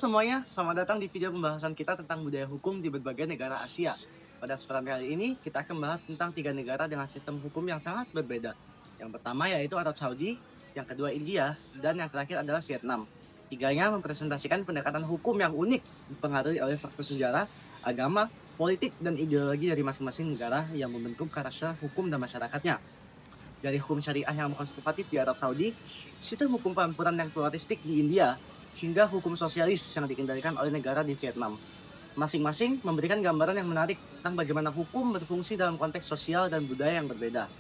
semuanya, selamat datang di video pembahasan kita tentang budaya hukum di berbagai negara Asia. Pada kesempatan kali ini, kita akan membahas tentang 3 negara dengan sistem hukum yang sangat berbeda. Yang pertama yaitu Arab Saudi, yang kedua India, dan yang terakhir adalah Vietnam. Tiganya mempresentasikan pendekatan hukum yang unik, dipengaruhi oleh faktor sejarah, agama, politik, dan ideologi dari masing-masing negara yang membentuk karakter hukum dan masyarakatnya. Dari hukum syariah yang konservatif di Arab Saudi, sistem hukum campuran yang pluralistik di India, hingga hukum sosialis yang dikendalikan oleh negara di Vietnam. Masing-masing memberikan gambaran yang menarik tentang bagaimana hukum berfungsi dalam konteks sosial dan budaya yang berbeda.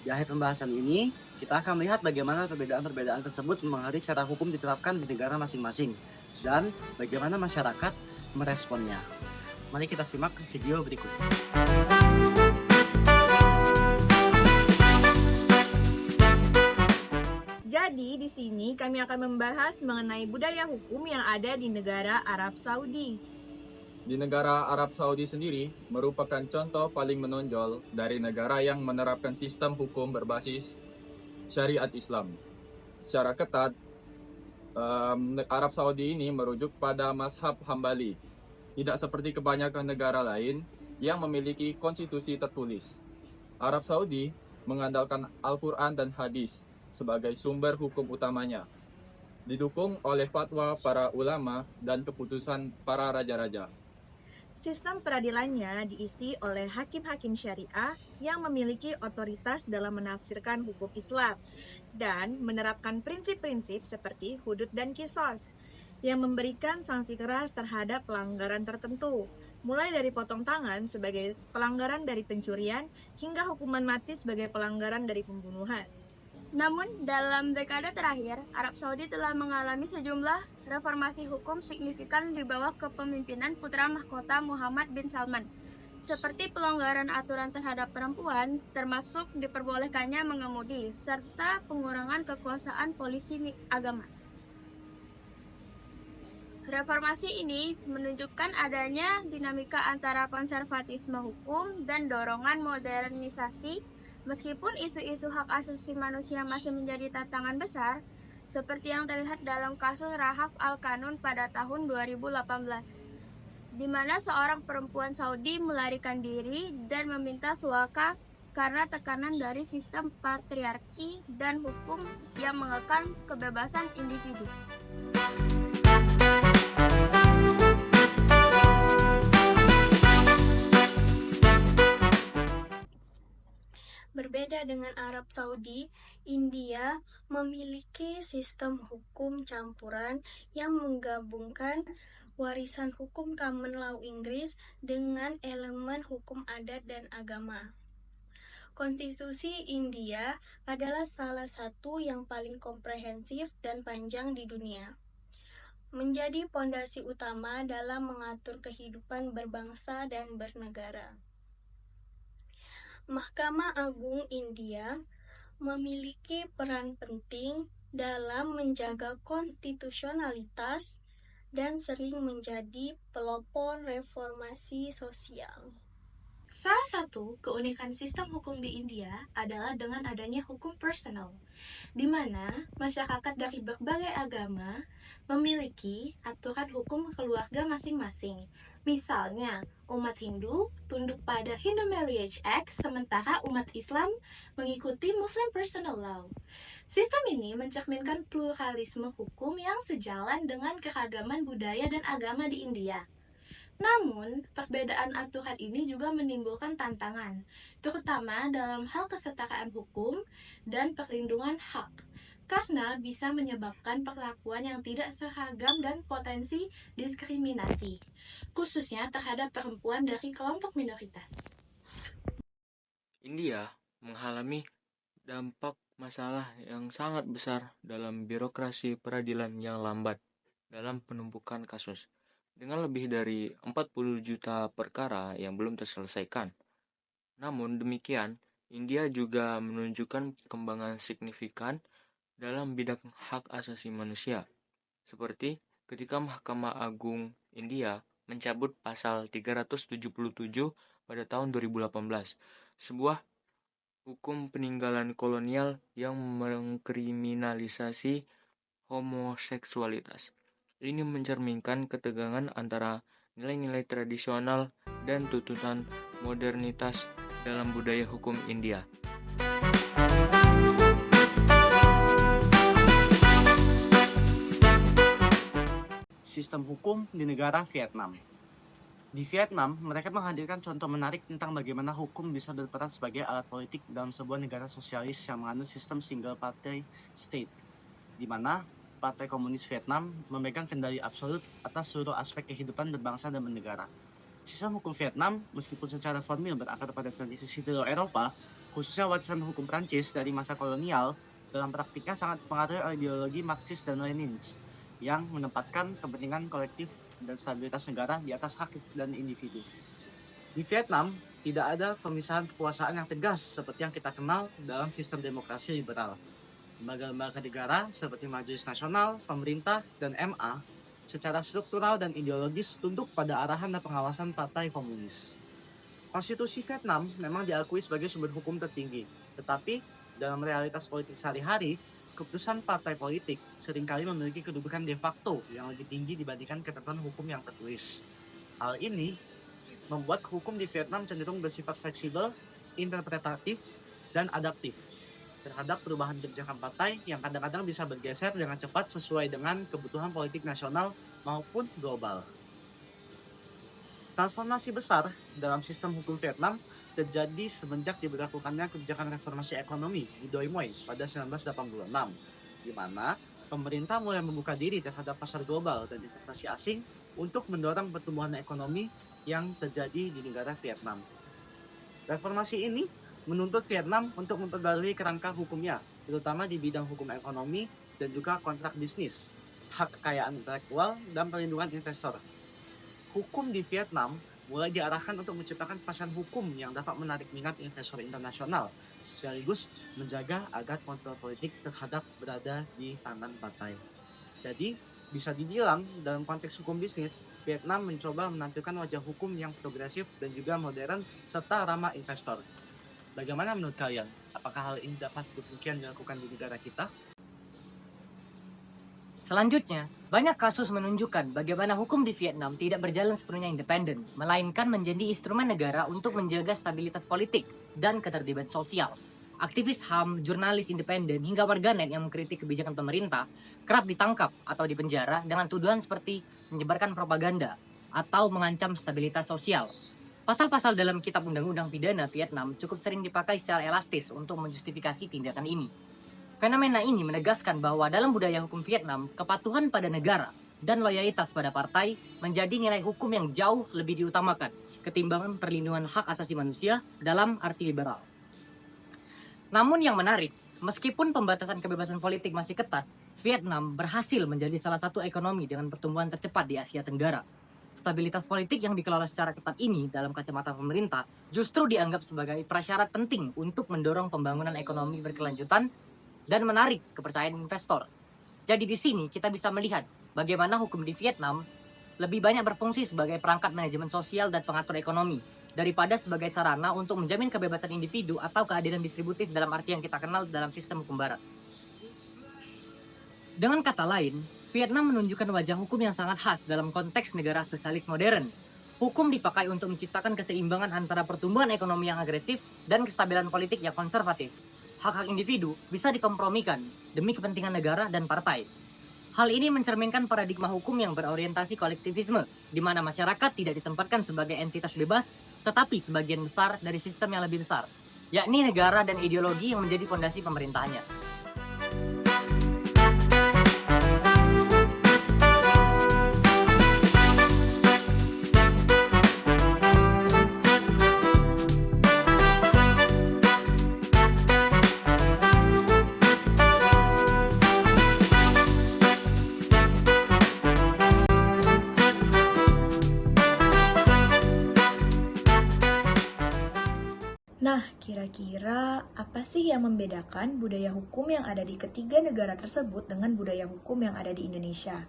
Di akhir pembahasan ini, kita akan melihat bagaimana perbedaan-perbedaan tersebut mempengaruhi cara hukum diterapkan di negara masing-masing, dan bagaimana masyarakat meresponnya. Mari kita simak video berikut. Jadi, di sini kami akan membahas mengenai budaya hukum yang ada di negara Arab Saudi. Di negara Arab Saudi sendiri merupakan contoh paling menonjol dari negara yang menerapkan sistem hukum berbasis syariat Islam. Secara ketat, Arab Saudi ini merujuk pada mazhab Hambali, tidak seperti kebanyakan negara lain yang memiliki konstitusi tertulis. Arab Saudi mengandalkan Al-Quran dan hadis sebagai sumber hukum utamanya, didukung oleh fatwa para ulama dan keputusan para raja-raja. Sistem peradilannya diisi oleh hakim-hakim syariah yang memiliki otoritas dalam menafsirkan hukum Islam dan menerapkan prinsip-prinsip seperti hudud dan kisos yang memberikan sanksi keras terhadap pelanggaran tertentu, mulai dari potong tangan sebagai pelanggaran dari pencurian hingga hukuman mati sebagai pelanggaran dari pembunuhan. Namun, dalam dekade terakhir, Arab Saudi telah mengalami sejumlah reformasi hukum signifikan di bawah kepemimpinan putra mahkota Muhammad bin Salman, seperti pelonggaran aturan terhadap perempuan, termasuk diperbolehkannya mengemudi, serta pengurangan kekuasaan polisi agama. Reformasi ini menunjukkan adanya dinamika antara konservatisme hukum dan dorongan modernisasi. Meskipun isu-isu hak asasi manusia masih menjadi tantangan besar, seperti yang terlihat dalam kasus Rahaf Al-Qanun pada tahun 2018, di mana seorang perempuan Saudi melarikan diri dan meminta suaka karena tekanan dari sistem patriarki dan hukum yang mengekang kebebasan individu. Berbeda dengan Arab Saudi, India memiliki sistem hukum campuran yang menggabungkan warisan hukum common law Inggris dengan elemen hukum adat dan agama. Konstitusi India adalah salah satu yang paling komprehensif dan panjang di dunia, menjadi pondasi utama dalam mengatur kehidupan berbangsa dan bernegara. Mahkamah Agung India memiliki peran penting dalam menjaga konstitusionalitas dan sering menjadi pelopor reformasi sosial. Salah satu keunikan sistem hukum di India adalah dengan adanya hukum personal, di mana masyarakat dari berbagai agama memiliki aturan hukum keluarga masing-masing. Misalnya, umat Hindu tunduk pada Hindu Marriage Act, sementara umat Islam mengikuti Muslim Personal Law. Sistem ini mencerminkan pluralisme hukum yang sejalan dengan keragaman budaya dan agama di India. Namun, perbedaan aturan ini juga menimbulkan tantangan, terutama dalam hal kesetaraan hukum dan perlindungan hak, karena bisa menyebabkan perlakuan yang tidak seragam dan potensi diskriminasi, khususnya terhadap perempuan dari kelompok minoritas. India mengalami dampak masalah yang sangat besar dalam birokrasi peradilan yang lambat dalam penumpukan kasus, dengan lebih dari 40 juta perkara yang belum terselesaikan. Namun demikian, India juga menunjukkan perkembangan signifikan dalam bidang hak asasi manusia, seperti ketika Mahkamah Agung India mencabut pasal 377 pada tahun 2018, sebuah hukum peninggalan kolonial yang mengkriminalisasi homoseksualitas. Ini mencerminkan ketegangan antara nilai-nilai tradisional dan tuntutan modernitas dalam budaya hukum India. Sistem hukum di negara Vietnam. Di Vietnam, mereka menghadirkan contoh menarik tentang bagaimana hukum bisa berperan sebagai alat politik dalam sebuah negara sosialis yang menganut sistem single party state, di mana Partai Komunis Vietnam memegang kendali absolut atas seluruh aspek kehidupan berbangsa dan bernegara. Sistem hukum Vietnam, meskipun secara formil berakar pada tradisi sivil Eropa, khususnya warisan hukum Prancis dari masa kolonial, dalam praktiknya sangat dipengaruhi oleh ideologi Marxis dan Leninist yang menempatkan kepentingan kolektif dan stabilitas negara di atas hak dan individu. Di Vietnam, tidak ada pemisahan kekuasaan yang tegas seperti yang kita kenal dalam sistem demokrasi liberal. Lembaga-lembaga negara seperti Majelis Nasional, pemerintah, dan MA secara struktural dan ideologis tunduk pada arahan dan pengawasan Partai Komunis. Konstitusi Vietnam memang diakui sebagai sumber hukum tertinggi, tetapi dalam realitas politik sehari-hari, keputusan partai politik seringkali memiliki kedudukan de facto yang lebih tinggi dibandingkan ketentuan hukum yang tertulis. Hal ini membuat hukum di Vietnam cenderung bersifat fleksibel, interpretatif, dan adaptif terhadap perubahan kebijakan partai yang kadang-kadang bisa bergeser dengan cepat sesuai dengan kebutuhan politik nasional maupun global. Transformasi besar dalam sistem hukum Vietnam terjadi semenjak diberlakukannya kebijakan reformasi ekonomi di Doi Moi pada 1986, di mana pemerintah mulai membuka diri terhadap pasar global dan investasi asing untuk mendorong pertumbuhan ekonomi yang terjadi di negara Vietnam. Reformasi ini menuntut Vietnam untuk memperbarui kerangka hukumnya, terutama di bidang hukum ekonomi dan juga kontrak bisnis, hak kekayaan intelektual, dan perlindungan investor. Hukum di Vietnam mulai diarahkan untuk menciptakan kepastian hukum yang dapat menarik minat investor internasional, sekaligus menjaga agar kontrol politik terhadap berada di tangan partai. Jadi, bisa dibilang dalam konteks hukum bisnis, Vietnam mencoba menampilkan wajah hukum yang progresif dan juga modern serta ramah investor. Bagaimana menurut kalian? Apakah hal ini dapat demikian dilakukan di negara kita? Selanjutnya, banyak kasus menunjukkan bagaimana hukum di Vietnam tidak berjalan sepenuhnya independen, melainkan menjadi instrumen negara untuk menjaga stabilitas politik dan ketertiban sosial. Aktivis HAM, jurnalis independen, hingga warganet yang mengkritik kebijakan pemerintah kerap ditangkap atau dipenjara dengan tuduhan seperti menyebarkan propaganda atau mengancam stabilitas sosial. Pasal-pasal dalam Kitab Undang-Undang Pidana Vietnam cukup sering dipakai secara elastis untuk menjustifikasi tindakan ini. Fenomena ini menegaskan bahwa dalam budaya hukum Vietnam, kepatuhan pada negara dan loyalitas pada partai menjadi nilai hukum yang jauh lebih diutamakan ketimbang perlindungan hak asasi manusia dalam arti liberal. Namun yang menarik, meskipun pembatasan kebebasan politik masih ketat, Vietnam berhasil menjadi salah satu ekonomi dengan pertumbuhan tercepat di Asia Tenggara. Stabilitas politik yang dikelola secara ketat ini dalam kacamata pemerintah justru dianggap sebagai prasyarat penting untuk mendorong pembangunan ekonomi berkelanjutan dan menarik kepercayaan investor. Jadi di sini kita bisa melihat bagaimana hukum di Vietnam lebih banyak berfungsi sebagai perangkat manajemen sosial dan pengatur ekonomi daripada sebagai sarana untuk menjamin kebebasan individu atau keadilan distributif dalam arti yang kita kenal dalam sistem hukum barat. Dengan kata lain, Vietnam menunjukkan wajah hukum yang sangat khas dalam konteks negara sosialis modern. Hukum dipakai untuk menciptakan keseimbangan antara pertumbuhan ekonomi yang agresif dan kestabilan politik yang konservatif. Hak-hak individu bisa dikompromikan demi kepentingan negara dan partai. Hal ini mencerminkan paradigma hukum yang berorientasi kolektivisme, di mana masyarakat tidak ditempatkan sebagai entitas bebas, tetapi sebagian besar dari sistem yang lebih besar, yakni negara dan ideologi yang menjadi fondasi pemerintahannya. Nah, kira-kira apa sih yang membedakan budaya hukum yang ada di ketiga negara tersebut dengan budaya hukum yang ada di Indonesia?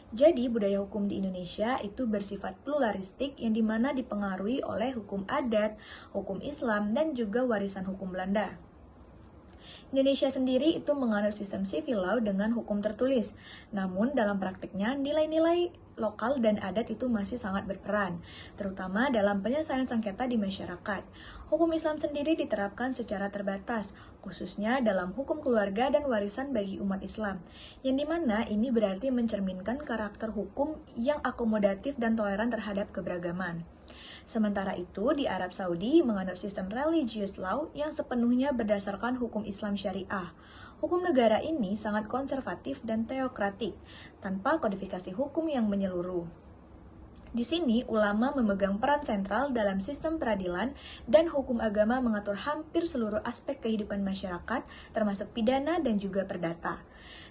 Jadi, budaya hukum di Indonesia itu bersifat pluralistik yang dimana dipengaruhi oleh hukum adat, hukum Islam, dan juga warisan hukum Belanda. Indonesia sendiri itu menganut sistem civil law dengan hukum tertulis. Namun dalam praktiknya nilai-nilai lokal dan adat itu masih sangat berperan, terutama dalam penyelesaian sengketa di masyarakat. Hukum Islam sendiri diterapkan secara terbatas, khususnya dalam hukum keluarga dan warisan bagi umat Islam, yang dimana ini berarti mencerminkan karakter hukum yang akomodatif dan toleran terhadap keberagaman. Sementara itu, di Arab Saudi menganut sistem religious law yang sepenuhnya berdasarkan hukum Islam syariah. Hukum negara ini sangat konservatif dan teokratik, tanpa kodifikasi hukum yang menyeluruh. Di sini, ulama memegang peran sentral dalam sistem peradilan dan hukum agama mengatur hampir seluruh aspek kehidupan masyarakat, termasuk pidana dan juga perdata.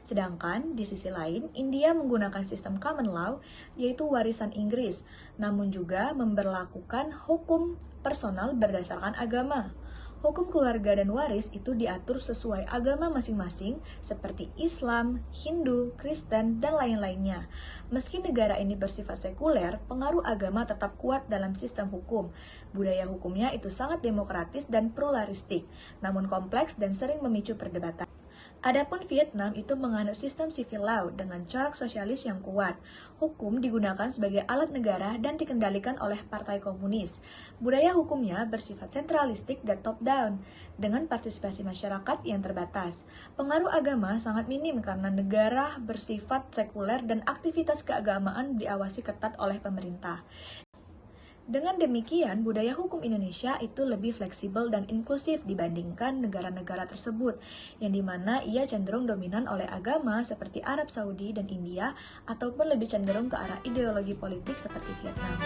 Sedangkan di sisi lain, India menggunakan sistem common law, yaitu warisan Inggris, namun juga memberlakukan hukum personal berdasarkan agama. Hukum keluarga dan waris itu diatur sesuai agama masing-masing, seperti Islam, Hindu, Kristen, dan lain-lainnya. Meski negara ini bersifat sekuler, pengaruh agama tetap kuat dalam sistem hukum. Budaya hukumnya itu sangat demokratis dan pluralistik, namun kompleks dan sering memicu perdebatan. Adapun Vietnam itu menganut sistem civil law dengan corak sosialis yang kuat. Hukum digunakan sebagai alat negara dan dikendalikan oleh partai komunis. Budaya hukumnya bersifat sentralistik dan top-down, dengan partisipasi masyarakat yang terbatas. Pengaruh agama sangat minim karena negara bersifat sekuler dan aktivitas keagamaan diawasi ketat oleh pemerintah. Dengan demikian, budaya hukum Indonesia itu lebih fleksibel dan inklusif dibandingkan negara-negara tersebut, yang dimana ia cenderung dominan oleh agama seperti Arab Saudi dan India, ataupun lebih cenderung ke arah ideologi politik seperti Vietnam.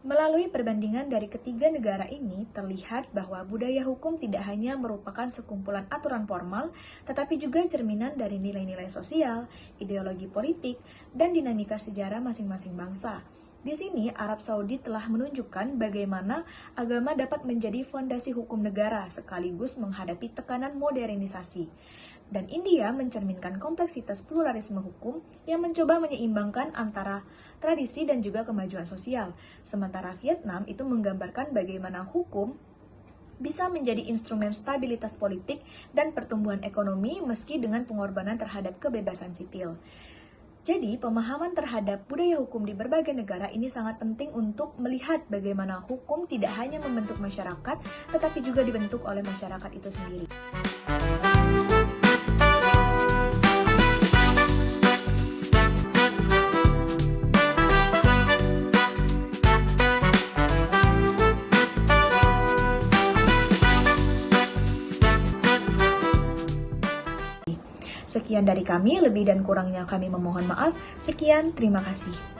Melalui perbandingan dari ketiga negara ini, terlihat bahwa budaya hukum tidak hanya merupakan sekumpulan aturan formal, tetapi juga cerminan dari nilai-nilai sosial, ideologi politik, dan dinamika sejarah masing-masing bangsa. Di sini, Arab Saudi telah menunjukkan bagaimana agama dapat menjadi fondasi hukum negara sekaligus menghadapi tekanan modernisasi. Dan India mencerminkan kompleksitas pluralisme hukum yang mencoba menyeimbangkan antara tradisi dan juga kemajuan sosial. Sementara Vietnam itu menggambarkan bagaimana hukum bisa menjadi instrumen stabilitas politik dan pertumbuhan ekonomi meski dengan pengorbanan terhadap kebebasan sipil. Jadi, pemahaman terhadap budaya hukum di berbagai negara ini sangat penting untuk melihat bagaimana hukum tidak hanya membentuk masyarakat, tetapi juga dibentuk oleh masyarakat itu sendiri. Sekian dari kami, lebih dan kurangnya kami memohon maaf. Sekian, terima kasih.